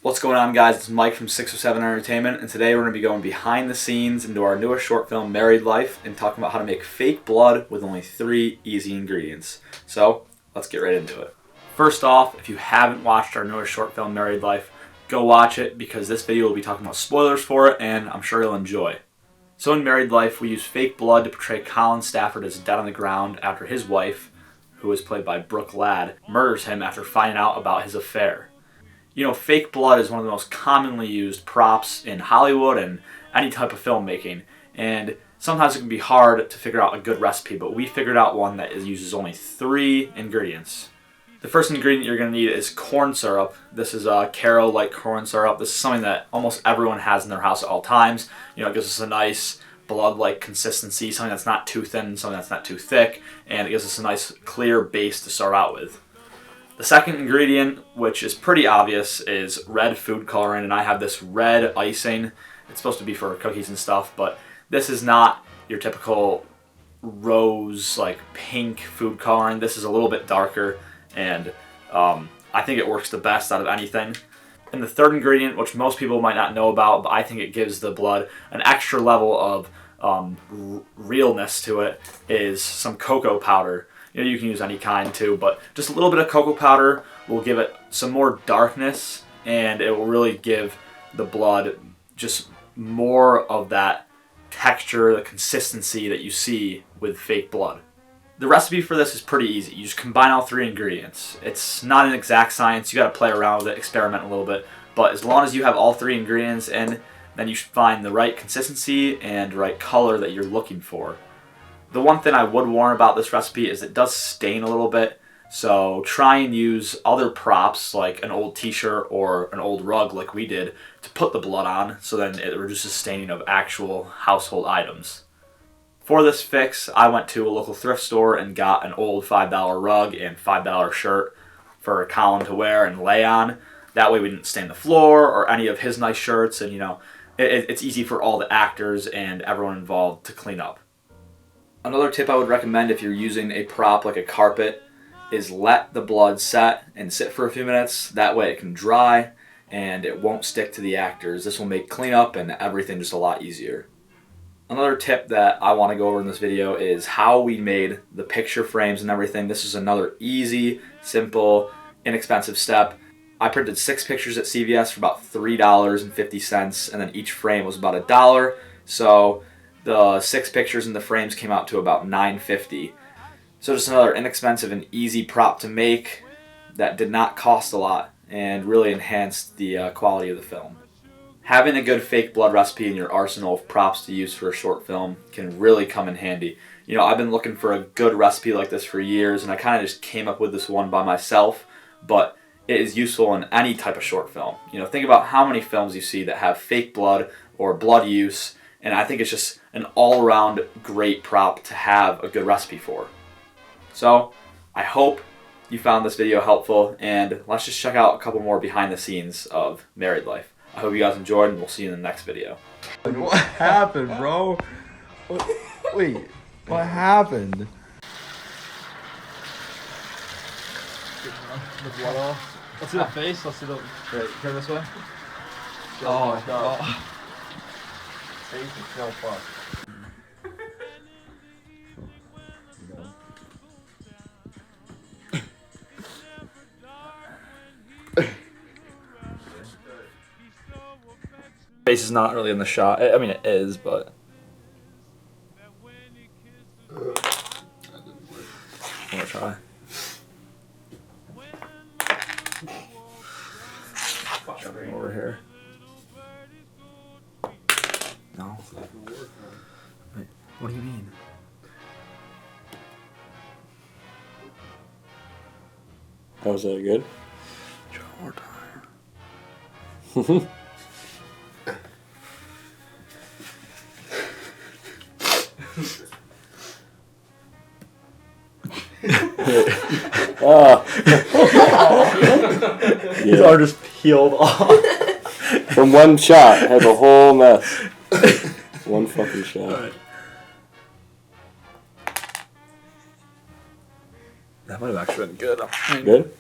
What's going on, guys? It's Mike from 607 Entertainment, and today we're going to be going behind the scenes into our newest short film, Married Life, and talking about how to make fake blood with only 3 easy ingredients. So, let's get right into it. First off, if you haven't watched our newest short film, Married Life, go watch it because this video will be talking about spoilers for it, and I'm sure you'll enjoy. So in Married Life, we use fake blood to portray Colin Stafford as dead on the ground after his wife, who is played by Brooke Ladd, murders him after finding out about his affair. You know, fake blood is one of the most commonly used props in Hollywood and any type of filmmaking, and sometimes it can be hard to figure out a good recipe, but we figured out one that uses only 3 ingredients. The first ingredient you're going to need is corn syrup. This is Karo Light corn syrup. This is something that almost everyone has in their house at all times. You know, it gives us a nice blood-like consistency, something that's not too thin, something that's not too thick, and it gives us a nice clear base to start out with. The second ingredient, which is pretty obvious, is red food coloring, and I have this red icing. It's supposed to be for cookies and stuff, but this is not your typical rose, like pink food coloring. This is a little bit darker, and I think it works the best out of anything. And the third ingredient, which most people might not know about, but I think it gives the blood an extra level of realness to it, is some cocoa powder. You know, you can use any kind too, but just a little bit of cocoa powder will give it some more darkness, and it will really give the blood just more of that texture, the consistency that you see with fake blood. The recipe for this is pretty easy. You just combine all 3 ingredients. It's not an exact science. You got to play around with it, experiment a little bit. But as long as you have all 3 ingredients in, then you should find the right consistency and right color that you're looking for. The one thing I would warn about this recipe is it does stain a little bit. So try and use other props like an old t-shirt or an old rug like we did to put the blood on, so then it reduces staining of actual household items. For this fix, I went to a local thrift store and got an old $5 rug and $5 shirt for Colin to wear and lay on. That way we didn't stain the floor or any of his nice shirts, and you know, it's easy for all the actors and everyone involved to clean up. Another tip I would recommend if you're using a prop like a carpet is let the blood set and sit for a few minutes. That way it can dry and it won't stick to the actors. This will make cleanup and everything just a lot easier. Another tip that I want to go over in this video is how we made the picture frames and everything. This is another easy, simple, inexpensive step. I printed 6 pictures at CVS for about $3.50, and then each frame was about $1. So the 6 pictures in the frames came out to about $9.50. So just another inexpensive and easy prop to make that did not cost a lot and really enhanced the quality of the film. Having a good fake blood recipe in your arsenal of props to use for a short film can really come in handy. You know, I've been looking for a good recipe like this for years, and I kind of just came up with this one by myself, but it is useful in any type of short film. You know, think about how many films you see that have fake blood or blood use, and I think it's just an all-around great prop to have a good recipe for. So, I hope you found this video helpful, and let's just check out a couple more behind the scenes of Married Life. I hope you guys enjoyed, and we'll see you in the next video. What happened, bro? Wait, what happened? The blood off. Let's see the face. Let's see the. Wait, turn this way. Oh, no. Face is so fucked. Face is not really in the shot. I mean, it is, but I'm gonna try. Bring over here. No. Wait, what do you mean? How was that good? Try one more time. His arm just peeled off. From one shot, had the whole mess. One fucking shot. Right. That might have actually been good. Good?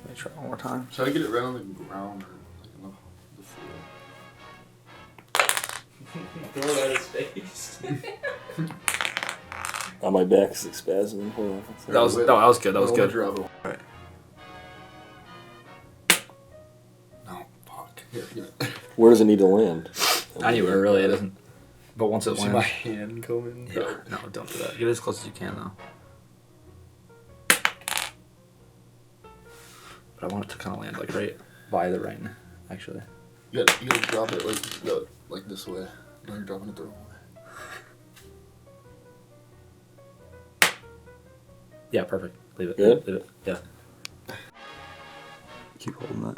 Let me try one more time. Try to get it right on the ground. Throw it at his face. Oh, my back is spasming. Hold on. That was good. That was good. Right. No, fuck. Here. Where does it need to land? Anywhere, really. It doesn't. But once it See my lands. hand coming? Yeah. No, don't do that. Get as close as you can, though. But I want it to kind of land like right by the ring, actually. You gotta drop it like this way. No, you're dropping it the wrong way. Yeah, perfect. Leave it. Good? Leave it. Yeah. Keep holding that.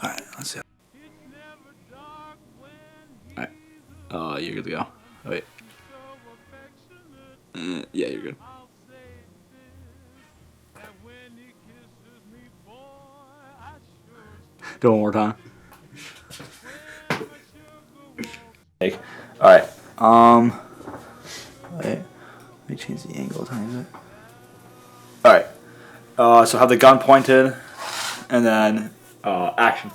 Alright, let's see. Alright. You're good to go. Oh, wait. Yeah, you're good. Do it one more time. Alright. Wait. Let me change the angle a tiny bit. Alright. So have the gun pointed, and then action.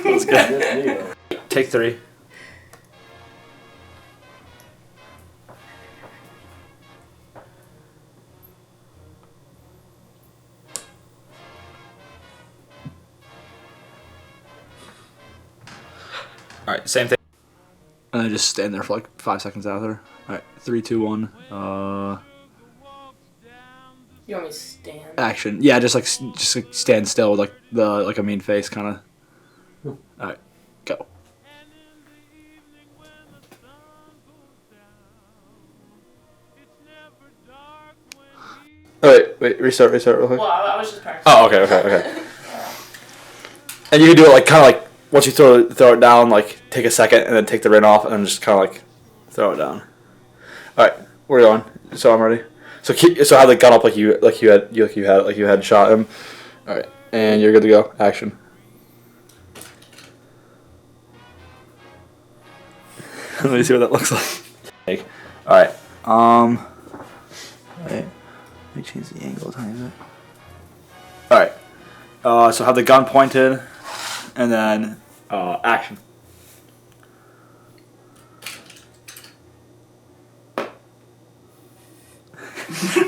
That's good. Take 3. Alright, same thing. And then just stand there for like 5 seconds after. Alright, 3, 2, 1. You want me to stand? Action. Yeah, just like stand still with like a mean face kind of. Alright, go. Oh, wait, restart real quick. Well, I was just practicing. Oh, okay. And you can do it like kind of like once you throw it down, like take a second and then take the ring off and then just kind of like throw it down. All right, we're going. So I'm ready. So have the gun up like you had shot him. All right, and you're good to go. Action. Let me see what that looks like. All right. Wait. Let me change the angle a tiny bit. All right. So have the gun pointed, and then action.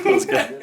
That's good.